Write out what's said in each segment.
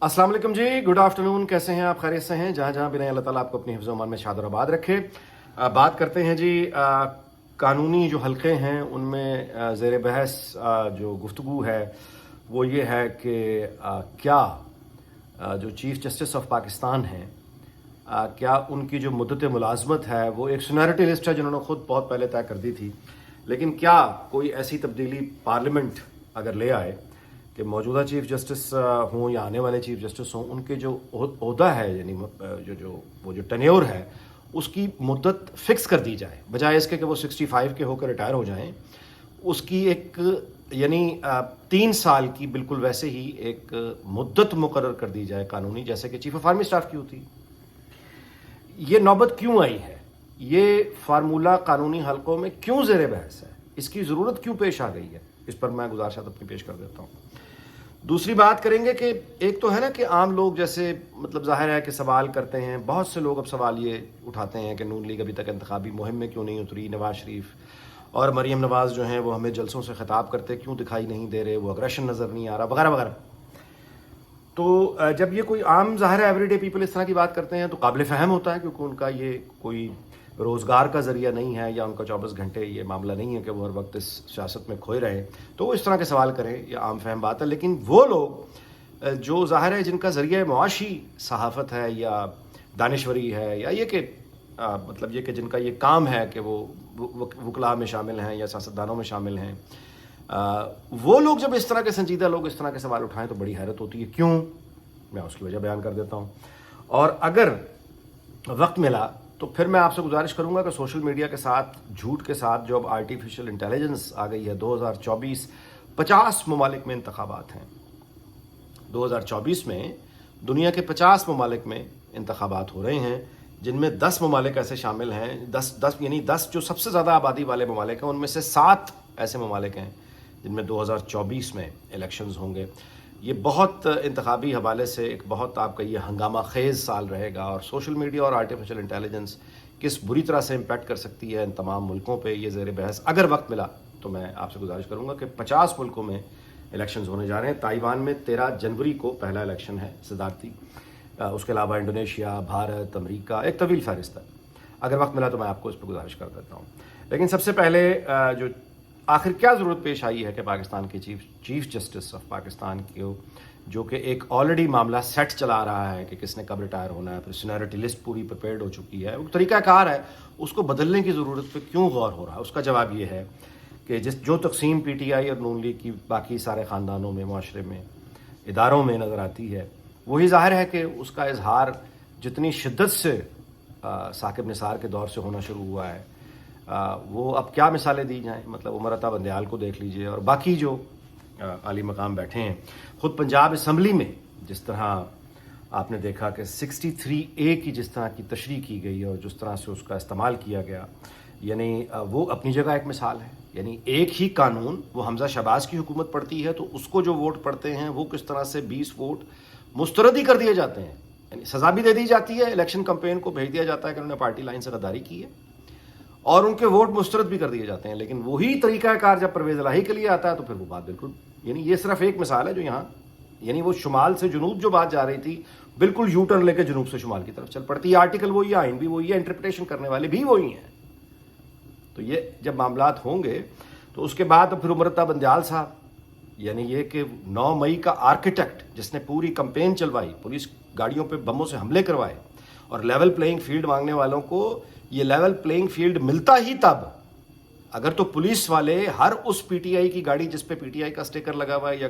अस्सलाम वालेकुम जी, good afternoon. कैसे हैं आप? खैरियत से हैं? जहाँ जहाँ भी रहें अल्लाह ताला आपको अपनी हिफ्ज़ व अमान में शाद और आबाद रखे। बात करते हैं जी कानूनी जो हलक़े हैं उनमें ज़ेर बहस जो गुफ्तगू है वो ये है कि क्या जो चीफ़ जस्टिस ऑफ पाकिस्तान हैं क्या उनकी जो मुद्दत मुलाज़मत है वो एक सीनियरिटी लिस्ट है जिन्होंने ख़ुद बहुत पहले तय कर दी थी, लेकिन क्या कोई ऐसी तब्दीली पार्लियामेंट अगर ले आए कि मौजूदा चीफ़ जस्टिस हों या आने वाले चीफ़ जस्टिस हों, उनके जो ओहदा है यानी जो टेन्योर है उसकी मुद्दत फ़िक्स कर दी जाए, बजाय इसके कि वो 65 के होकर रिटायर हो जाएं। उसकी एक यानी 3 साल की बिल्कुल वैसे ही एक मुद्दत मुकर्रर कर दी जाए कानूनी, जैसे कि चीफ़ ऑफ आर्मी स्टाफ की होती। ये नौबत क्यों आई है? ये फार्मूला कानूनी हलकों में क्यों ज़ेर बहस है? इसकी ज़रूरत क्यों पेश आ गई है? इस पर मैं गुज़ारिशात अपनी पेश कर देता हूँ। दूसरी बात करेंगे कि एक तो है ना कि आम लोग जैसे मतलब ज़ाहिर है कि सवाल करते हैं, बहुत से लोग अब सवाल ये उठाते हैं कि नून लीग अभी तक इंतखाबी मुहिम में क्यों नहीं उतरी, नवाज शरीफ और मरीम नवाज़ जो हैं वो हमें जलसों से ख़िताब करते क्यों दिखाई नहीं दे रहे, वो अग्रेशन नज़र नहीं आ रहा, वगैरह वगैरह। तो जब ये कोई आम ज़ाहिर है एवरीडे पीपल इस तरह की बात करते हैं तो काबिल फ़हम होता है, क्योंकि उनका ये कोई रोज़गार का ज़रिया नहीं है या उनका 24 घंटे ये मामला नहीं है कि वो हर वक्त इस सियासत में खोए रहें, तो वो इस तरह के सवाल करें, ये आम फहम बात है। लेकिन वो लोग जो ज़ाहिर है जिनका ज़रिया मुआशी सहाफ़त है या दानिश्वरी है या ये कि मतलब ये कि जिनका ये काम है कि वो वकला में शामिल हैं या सियासतदानों में शामिल हैं, वो लोग जब इस तरह के संजीदा लोग इस तरह के सवाल उठाएं तो बड़ी हैरत होती है। क्यों? मैं उसकी वजह बयान कर देता हूँ, और अगर वक्त मिला तो फिर मैं आपसे गुजारिश करूंगा कि सोशल मीडिया के साथ झूठ के साथ जो अब आर्टिफिशियल इंटेलिजेंस आ गई है, 2024 50 ममालिक में इंतखाबात हैं। 2024 में दुनिया के 50 ममालिक में इंतखाबात हो रहे हैं, जिनमें 10 ममालिक ऐसे शामिल हैं, 10 यानी 10 जो सबसे ज़्यादा आबादी वाले ममालिक हैं, उनमें से 7 ऐसे ममालिक हैं जिनमें 2024 में इलेक्शंस होंगे। ये बहुत इंतखाबी हवाले से एक बहुत आपका ये हंगामा खेज़ साल रहेगा, और सोशल मीडिया और आर्टिफिशियल इंटेलिजेंस किस बुरी तरह से इम्पैक्ट कर सकती है इन तमाम मुल्कों पे, ये ज़ेर बहस। अगर वक्त मिला तो मैं आपसे गुजारिश करूँगा कि 50 मुल्कों में इलेक्शंस होने जा रहे हैं। ताइवान में 13 जनवरी को पहला इलेक्शन है सदारती, उसके अलावा इंडोनेशिया, भारत, अमरीका, एक तवील फहरिस्त है। अगर वक्त मिला तो मैं आपको इस पर गुजारिश कर देता हूँ। लेकिन सबसे पहले जो आखिर क्या ज़रूरत पेश आई है कि पाकिस्तान के चीफ जस्टिस ऑफ पाकिस्तान को, जो कि एक ऑलरेडी मामला सेट चला रहा है कि किसने कब रिटायर होना है, फिर सीनियरिटी लिस्ट पूरी प्रिपेयर्ड हो चुकी है, वो तरीक़ाकार है, उसको बदलने की ज़रूरत पे क्यों गौर हो रहा है? उसका जवाब ये है कि जो तकसीम PTI और नून लीग की बाकी सारे ख़ानदानों में, माशरे में, इदारों में नज़र आती है, वही ज़ाहिर है कि उसका इजहार जितनी शिद्दत से साकिब निसार के दौर से होना शुरू हुआ है, वो अब क्या मिसालें दी जाएं। मतलब उमर अता बंदयाल को देख लीजिए और बाकी जो आली मकाम बैठे हैं। ख़ुद पंजाब असम्बली में जिस तरह आपने देखा कि 63A की जिस तरह की तशरीह की गई और जिस तरह से उसका इस्तेमाल किया गया, यानी वो अपनी जगह एक मिसाल है। यानी एक ही कानून, वो हमज़ा शहबाज की हुकूमत पड़ती है तो उसको जो वोट पड़ते हैं वो किस तरह से 20 वोट मुस्तरद ही कर दिए जाते हैं, यानी सज़ा भी दे दी जाती है, इलेक्शन कैंपेन को भेज दिया जाता है कि उन्होंने पार्टी लाइन से गद्दारी की है, और उनके वोट मुस्तरद भी कर दिए जाते हैं। लेकिन वही तरीक़ाकार जब परवेज़ इलाही के लिए आता है तो फिर वो बात बिल्कुल, यानी ये सिर्फ एक मिसाल है जो यहाँ, यानी वो शुमाल से जुनूब जो बात जा रही थी बिल्कुल यू टर्न लेकर जुनूब से शुमाल की तरफ चल पड़ती है। आर्टिकल वही है, आइन भी वही है, इंटरप्रिटेशन करने वाले भी वही हैं। तो ये जब मामलात होंगे तो उसके बाद फिर उमर अता बंदयाल साहब, यानी ये कि 9 मई का आर्किटेक्ट जिसने पूरी कंपेन चलवाई, पुलिस गाड़ियों पे बमों से हमले करवाए और लेवल प्लेइंग फील्ड मांगने वालों को ये लेवल प्लेइंग फील्ड मिलता ही तब अगर तो पुलिस वाले हर उस PTI की गाड़ी जिस पे PTI का स्टिकर लगा हुआ है या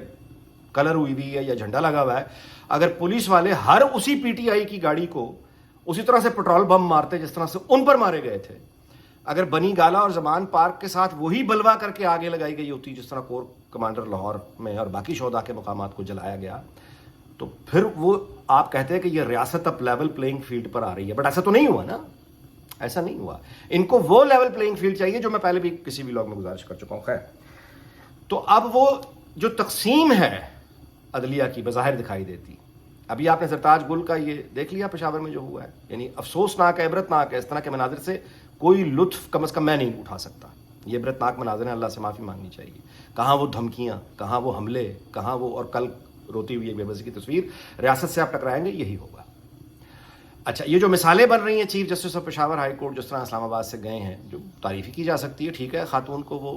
कलर हुई हुई है या झंडा लगा हुआ है, अगर पुलिस वाले हर उसी PTI की गाड़ी को उसी तरह से पेट्रोल बम मारते जिस तरह से उन पर मारे गए थे, अगर बनी गाला और जमान पार्क के साथ वही बलवा करके आगे लगाई गई होती जिस तरह कोर कमांडर लाहौर में और बाकी शोधा के मकामात को जलाया गया, तो फिर वो आप कहते हैं कि ये रियासत अब लेवल प्लेइंग फील्ड पर आ रही है। बट ऐसा तो नहीं हुआ ना, ऐसा नहीं हुआ। इनको वो लेवल प्लेइंग फील्ड चाहिए जो मैं पहले भी किसी भी व्लॉग में गुजारिश कर चुका हूं। खैर, तो अब वो जो तकसीम है अदलिया की बज़ाहिर दिखाई देती। अभी आपने सरताज गुल का ये देख लिया पेशावर में जो हुआ है, यानी अफसोसनाक है, इबरतनाक है। इस तरह के मनाजिर से कोई लुत्फ कम अज़ कम मैं नहीं उठा सकता। ये इबरतनाक मनाजिर है, अल्लाह से माफ़ी मांगनी चाहिए। कहाँ वो धमकियाँ, कहाँ वो हमले, कहाँ वो, और कल रोती हुई एक बेबसी की तस्वीर, रियासत से आप टकराएंगे, यही होगा। अच्छा, ये जो मिसालें बन रही हैं chief justice of Peshawar high court जिस तरह इस्लामाबाद से गए हैं, जो तारीफ़ी की जा सकती है, ठीक है, खातून को वो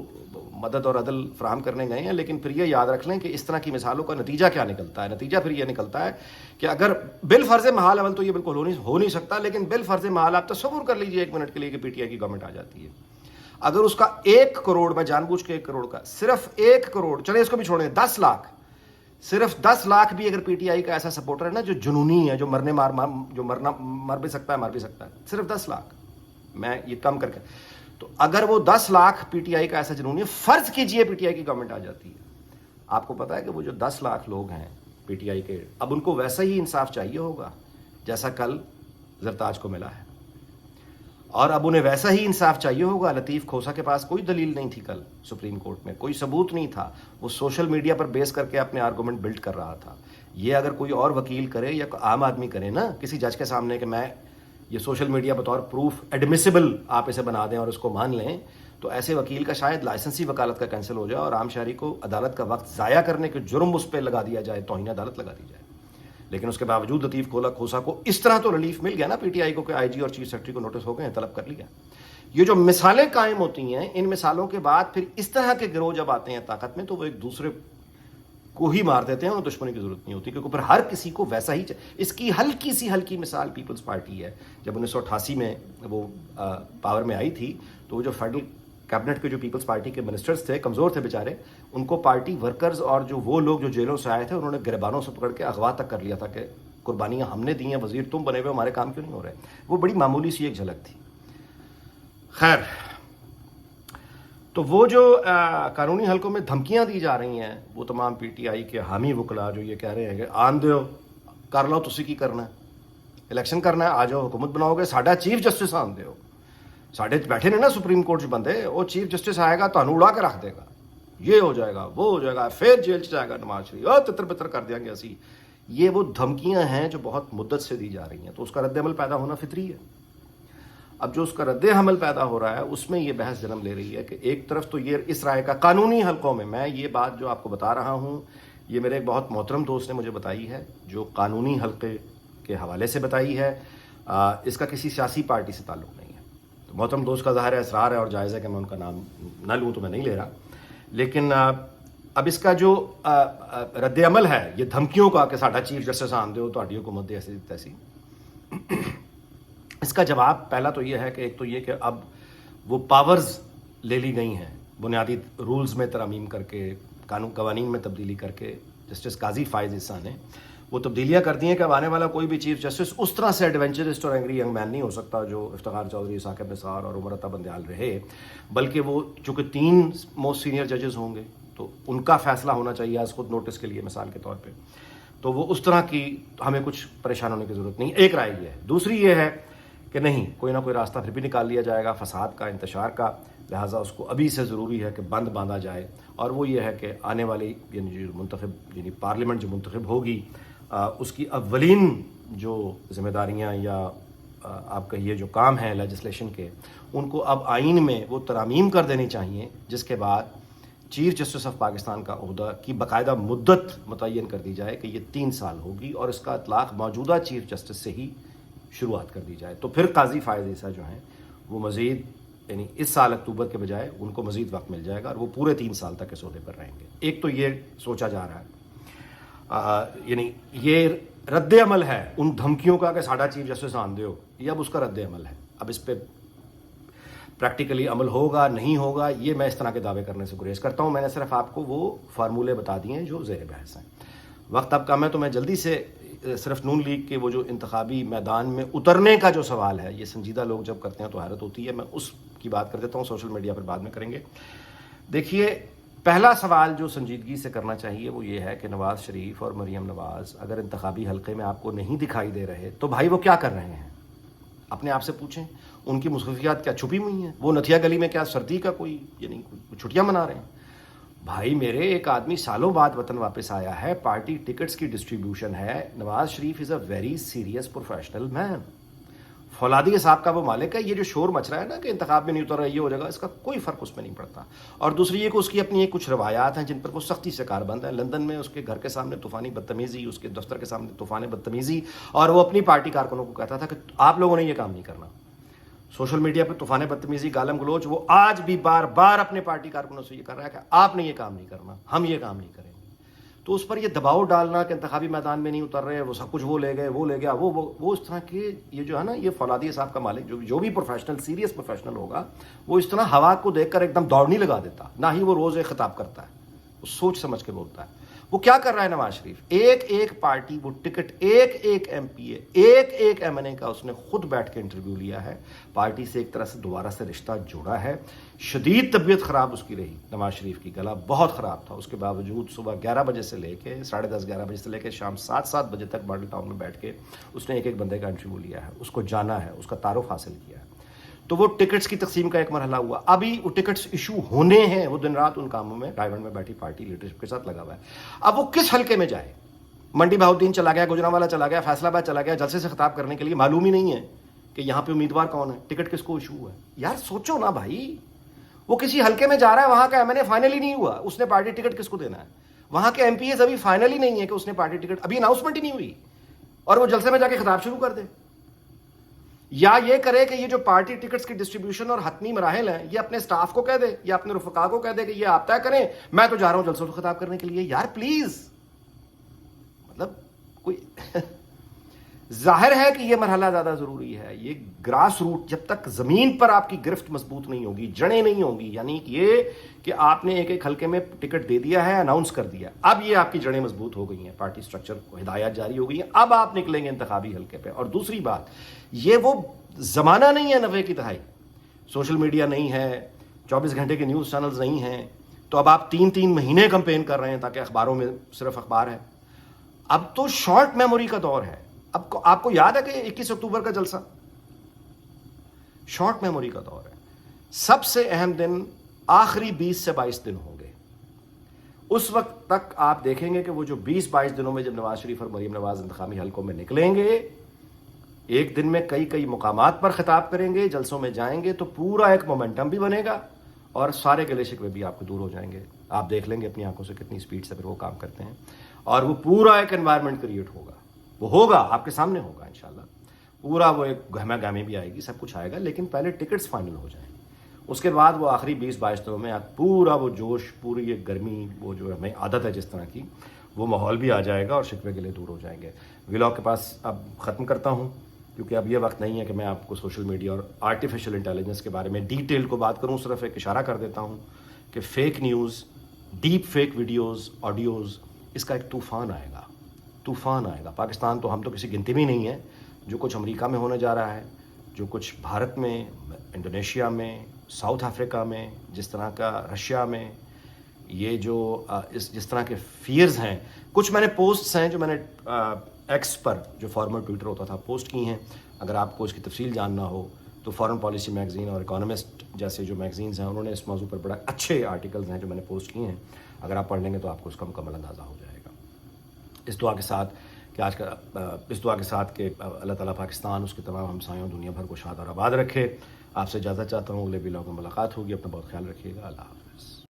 मदद और अदल फराहम करने गए हैं, लेकिन फिर ये याद रख लें कि इस तरह की मिसालों का नतीजा क्या निकलता है। नतीजा फिर ये निकलता है कि अगर बिल फ़र्ज़ महाल अमल तो ये बिल्कुल हो नहीं सकता, लेकिन बिल फ़र्ज़ महाल आप तसव्वुर कर लीजिए 1 मिनट के लिए कि पीटीआई की गवर्नमेंट आ जाती है, अगर उसका 1 करोड़, मैं जानबूझ के 1 करोड़ का, सिर्फ 1 करोड़, चले इसको भी छोड़ें, 10 लाख, सिर्फ 10 लाख भी अगर पीटीआई का ऐसा सपोर्टर है ना जो जुनूनी है, जो मर भी सकता है, सिर्फ 10 लाख, मैं ये कम करके, तो अगर वो 10 लाख पीटीआई का ऐसा जुनूनी है, फर्ज कीजिए पीटीआई की गवर्नमेंट आ जाती है, आपको पता है कि वो जो 10 लाख लोग हैं पीटीआई के, अब उनको वैसा ही इंसाफ चाहिए होगा जैसा कल जरताज को मिला है, और अब उन्हें वैसा ही इंसाफ चाहिए होगा। लतीफ़ खोसा के पास कोई दलील नहीं थी कल सुप्रीम कोर्ट में, कोई सबूत नहीं था, वो सोशल मीडिया पर बेस करके अपने आर्गूमेंट बिल्ड कर रहा था। ये अगर कोई और वकील करे या आम आदमी करे ना किसी जज के सामने कि मैं ये सोशल मीडिया बतौर प्रूफ एडमिसिबल आप इसे बना दें और उसको मान लें, तो ऐसे वकील का शायद लाइसेंसी वकालत का कैंसिल हो जाए और आम शहरी को अदालत का वक्त ज़ाया करने के जुर्म उस पर लगा दिया जाए, तौहीन अदालत लगा दी जाए। लेकिन उसके बावजूद लतीफ़ खोसा को इस तरह तो रिलीफ मिल गया ना पीटीआई को कि आईजी और चीफ सेक्रेटरी को नोटिस हो गए, तलब कर लिया। ये जो मिसालें कायम होती हैं, इन मिसालों के बाद फिर इस तरह के गिरोह जब आते हैं ताकत में, तो वो एक दूसरे को ही मार देते हैं और दुश्मनी की जरूरत नहीं होती, क्योंकि फिर हर किसी को वैसा ही इसकी हल्की मिसाल पीपल्स पार्टी है। जब 1988 में वो पावर में आई थी, तो वो जो फेडरल कैबिनेट के जो पीपल्स पार्टी के मिनिस्टर्स थे, कमज़ोर थे बेचारे, उनको पार्टी वर्कर्स और जो वो लोग जो जेलों से आए थे, उन्होंने गिरबानों से पकड़ के अगवा तक कर लिया था कि कुर्बानियाँ हमने दी हैं, वजीर तुम बने हुए, हमारे काम क्यों नहीं हो रहे। वो बड़ी मामूली सी एक झलक थी। खैर, तो वो जो कानूनी हलकों में धमकियाँ दी जा रही हैं, वो तमाम पीटीआई के हामी वकला जो ये कह रहे हैं कि आन दो कर लो, तुसी की करना है, इलेक्शन करना है, आ जाओ हुकूमत बनाओगे, साडा चीफ जस्टिस आन दो, साढ़े बैठे ने ना सुप्रीम कोर्ट च बंदे, वो चीफ जस्टिस आएगा तो उड़ा के रख देगा, ये हो जाएगा, वो हो जाएगा, फिर जेल च जाएगा नवाज शरीफ, और तितर बितर कर देंगे असी। ये वो धमकियां हैं जो बहुत मुद्दत से दी जा रही हैं, तो उसका रद्द-ए-अमल पैदा होना फितरी है। अब जो उसका रद्द-ए-अमल पैदा हो रहा है, उसमें ये बहस जन्म ले रही है कि एक तरफ तो ये इस राय का कानूनी हलकों में, मैं ये बात जो आपको बता रहा हूँ, ये मेरे एक बहुत मोहतरम दोस्त ने मुझे बताई है, जो कानूनी हलके के हवाले से बताई है, इसका किसी सियासी पार्टी से ताल्लुक़ नहीं है। तो मोहतरम दोस्त का ज़ाहिर है इसरार है और जायज़ है कि मैं उनका नाम ना लूँ, तो मैं नहीं ले रहा, लेकिन अब इसका जो रद्द-ए-अमल है ये धमकियों का कि साडा चीफ जस्टिस आन दो, तुहाडी हुकूमत दे ऐसी तैसी, इसका जवाब पहला तो ये है कि एक तो ये कि अब वो पावर्स ले ली गई हैं, बुनियादी रूल्स में तरमीम करके, कवानीन में तब्दीली करके, जस्टिस काजी फायज़ ईसा ने वो तब्दीलियाँ कर दी हैं कि अब आने वाला कोई भी चीफ जस्टिस उस तरह से एडवेंचरिस्ट और एंग्री यंग मैन नहीं हो सकता जो इफ्तिखार चौधरी, साकिब निसार और उमर अता बंदयाल रहे, बल्कि वो चूँकि 3 मोस्ट सीनियर जजेस होंगे तो उनका फैसला होना चाहिए आज खुद नोटिस के लिए, मिसाल के तौर पे, तो वो उस तरह की हमें कुछ परेशान होने की ज़रूरत नहीं। एक राय ये है। दूसरी ये है कि नहीं, कोई ना कोई रास्ता फिर भी निकाल लिया जाएगा फसाद का, इंतशार का, लिहाजा उसको अभी से ज़रूरी है कि बंद बांधा जाए, और वो ये है कि आने वाली यानी पार्लियामेंट जो मुंतखब होगी, उसकी अव्वलीन जो जिम्मेदारियाँ या आप कहिए जो काम हैं लेजिस्लेशन के, उनको अब आइन में वो तरामीम कर देनी चाहिए, जिसके बाद चीफ जस्टिस ऑफ पाकिस्तान का ओहदा की बाकायदा मुद्दत मुतय्यन कर दी जाए कि ये 3 साल होगी और इसका इतलाक़ मौजूदा चीफ जस्टिस से ही शुरुआत कर दी जाए। तो फिर काजी फायज़ ईसा जो हैं वो मज़ीद, यानी इस साल अक्टूबर के बजाय उनको मज़ीद वक्त मिल जाएगा और वो पूरे 3 साल तक इस ओहदे पर रहेंगे। एक तो ये सोचा जा रहा है, यानी ये रद्द-ए-अमल है उन धमकियों का कि साडा चीफ जस्टिस आन दो, ये अब उसका रद्द-ए-अमल है। अब इस पर प्रैक्टिकली अमल होगा नहीं होगा, ये मैं इस तरह के दावे करने से गुरेज करता हूँ। मैंने सिर्फ आपको वो फार्मूले बता दिए हैं जो ज़ेर बहस हैं। वक्त अब कम है तो मैं जल्दी से सिर्फ नून लीग के वो जो इंतखाबी मैदान में उतरने का जो सवाल है, ये संजीदा लोग जब करते हैं तो हैरत होती है, मैं उसकी बात कर देता हूँ, सोशल मीडिया पर बाद में करेंगे। देखिए, पहला सवाल जो संजीदगी से करना चाहिए वो ये है कि नवाज़ शरीफ और मरीम नवाज़ अगर इंतखाबी हल्के में आपको नहीं दिखाई दे रहे तो भाई वो क्या कर रहे हैं, अपने आप से पूछें। उनकी मुसफ़ियात क्या छुपी हुई हैं? वो नथिया गली में क्या सर्दी का कोई यानी छुट्टियां मना रहे हैं? भाई मेरे, एक आदमी सालों बाद वतन वापस आया है, पार्टी टिकट्स की डिस्ट्रीब्यूशन है। Nawaz Sharif is a very serious professional man. فولادی صاحب کا وہ مالک ہے. یہ جو شور مچ رہا ہے نا کہ انتخاب میں نہیں اتر رہا یہ ہو جائے گا, اس کا کوئی فرق اس میں نہیں پڑتا. اور دوسری یہ کہ اس کی اپنی کچھ روایات ہیں جن پر وہ سختی سے کاربند ہے. لندن میں اس کے گھر کے سامنے طوفانی بدتمیزی, اس کے دفتر کے سامنے طوفانی بدتمیزی, اور وہ اپنی پارٹی کارکنوں کو کہتا تھا کہ آپ لوگوں نے یہ کام نہیں کرنا. سوشل میڈیا پہ طوفان بدتمیزی, گالم گلوچ, وہ آج بھی بار بار اپنے پارٹی کارکنوں سے یہ کر رہا ہے کہ آپ نے یہ کام نہیں کرنا, ہم یہ کام نہیں کریں گے. تو اس پر یہ دباؤ ڈالنا کہ انتخابی میدان میں نہیں اتر رہے, وہ سب کچھ وہ لے گئے, وہ لے گیا, وہ اس طرح کے, یہ جو ہے نا یہ فولادی صاحب کا مالک جو بھی پروفیشنل, سیریس پروفیشنل ہوگا, وہ اس طرح ہوا کو دیکھ کر ایک دم دوڑ نہیں لگا دیتا. نہ ہی وہ روز ایک خطاب کرتا ہے, وہ سوچ سمجھ کے بولتا ہے. وہ کیا کر رہا ہے نواز شریف, ایک پارٹی, وہ ٹکٹ ایک ایم پی اے, ایک ایم این اے کا اس نے خود بیٹھ کے انٹرویو لیا ہے. پارٹی سے ایک طرح سے دوبارہ سے رشتہ جوڑا ہے. شدید طبیعت خراب اس کی رہی, نواز شریف کی گلا بہت خراب تھا. اس کے باوجود صبح 11 بجے سے لے کے 10:30 11 بجے سے لے کے شام 7 بجے تک ماڈل ٹاؤن میں بیٹھ کے اس نے ایک بندے کا انٹرویو لیا ہے, اس کو جانا ہے, اس کا تعارف حاصل کیا ہے. تو وہ ٹکٹس کی تقسیم کا ایک مرحلہ ہوا. ابھی وہ ٹکٹس ایشو ہونے ہیں, وہ دن رات ان کاموں میں ڈائیونڈ میں بیٹھی پارٹی لیڈرشپ کے ساتھ لگا ہوا ہے. اب وہ کس حلقے میں جائے؟ منڈی بہاؤدین چلا گیا, گجرانوالہ چلا گیا, فیصلہ آباد چلا گیا جلسے سے خطاب کرنے کے لیے, معلوم ہی نہیں ہے کہ یہاں پہ امیدوار کون ہے, ٹکٹ کس کو ایشو ہوا ہے. یار سوچو نا بھائی, وہ کسی حلقے میں جا رہا ہے, وہاں کا ایم این اے فائنلی نہیں ہوا, اس نے پارٹی ٹکٹ کس کو دینا ہے. وہاں کے ایم پی ایز ابھی فائنلی نہیں ہے کہ اس نے پارٹی ٹکٹ, ابھی اناؤنسمنٹ ہی نہیں ہوئی, اور وہ جلسے میں جا کے خطاب شروع کر دے. یا یہ کرے کہ یہ جو پارٹی ٹکٹس کی ڈسٹریبیوشن اور حتمی مراحل ہیں یہ اپنے سٹاف کو کہہ دے یا اپنے رفقا کو کہہ دے کہ یہ آپ طے کریں, میں تو جا رہا ہوں جلسوں سے خطاب کرنے کے لیے. یار پلیز, مطلب کوئی ظاہر ہے کہ یہ مرحلہ زیادہ ضروری ہے. یہ گراس روٹ, جب تک زمین پر آپ کی گرفت مضبوط نہیں ہوگی, جڑیں نہیں ہوں گی, یعنی یہ کہ آپ نے ایک حلقے میں ٹکٹ دے دیا ہے, اناؤنس کر دیا, اب یہ آپ کی جڑیں مضبوط ہو گئی ہیں, پارٹی سٹرکچر کو ہدایات جاری ہو گئی ہیں, اب آپ نکلیں گے انتخابی حلقے پہ. اور دوسری بات, یہ وہ زمانہ نہیں ہے 90 کی دہائی, سوشل میڈیا نہیں ہے, 24 گھنٹے کے نیوز چینلز نہیں ہیں, تو اب آپ 3 مہینے کمپین کر رہے ہیں تاکہ اخباروں میں صرف اخبار ہے. اب تو شارٹ میموری کا دور ہے. اب آپ کو یاد ہے کہ 21 اکتوبر کا جلسہ شارٹ میموری کا دور ہے. سب سے اہم دن آخری 20 سے 22 دن ہوں گے. اس وقت تک آپ دیکھیں گے کہ وہ جو 20-22 دنوں میں جب نواز شریف اور مریم نواز انتخابی حلقوں میں نکلیں گے, ایک دن میں کئی مقامات پر خطاب کریں گے, جلسوں میں جائیں گے, تو پورا ایک مومنٹم بھی بنے گا اور سارے گلے شکوے بھی آپ کو دور ہو جائیں گے. آپ دیکھ لیں گے اپنی آنکھوں سے کتنی سپیڈ سے پھر وہ کام کرتے ہیں, اور وہ پورا ایک انوائرمنٹ کریٹ ہوگا. وہ ہوگا, آپ کے سامنے ہوگا انشاءاللہ. پورا وہ ایک گہما گہمی بھی آئے گی, سب کچھ آئے گا, لیکن پہلے ٹکٹس فائنل ہو جائیں. اس کے بعد وہ آخری 20-22 دنوں میں پورا وہ جوش, پوری ایک گرمی, وہ جو ہمیں عادت ہے جس طرح کی, وہ ماحول بھی آ جائے گا اور شکوے گلے دور ہو جائیں گے. ولاگ کے پاس اب ختم کرتا ہوں, کیونکہ اب یہ وقت نہیں ہے کہ میں آپ کو سوشل میڈیا اور آرٹیفیشل انٹیلیجنس کے بارے میں ڈیٹیل کو بات کروں. صرف ایک اشارہ کر دیتا ہوں کہ fake news, deep fake videos, audios, اس کا ایک طوفان آئے گا. پاکستان تو, ہم تو کسی گنتی میں نہیں ہے. جو کچھ امریکہ میں ہونے جا رہا ہے, جو کچھ بھارت میں, انڈونیشیا میں, ساؤتھ افریقہ میں, جس طرح کا رشیا میں, یہ جو جس طرح کے فیئرز ہیں. کچھ میں نے پوسٹس ہیں جو میں نے ایکس پر, جو فارمر ٹویٹر ہوتا تھا, پوسٹ کی ہیں. اگر آپ کو اس کی تفصیل جاننا ہو تو فارن پالیسی میگزین اور اکانومسٹ جیسے جو میگزینز ہیں, انہوں نے اس موضوع پر بڑا اچھے آرٹیکلز ہیں جو میں نے پوسٹ کیے ہیں. اگر آپ پڑھ لیں گے تو آپ کو اس کا مکمل اندازہ ہو جائے گا. اس دعا کے ساتھ کہ اللہ تعالیٰ پاکستان, اس کے تمام ہمسایوں, دنیا بھر کو شاد اور آباد رکھے. آپ سے اجازت چاہتا ہوں, اگلے ولاگ میں ملاقات ہوگی. اپنا بہت خیال رکھیے گا. اللہ حافظ.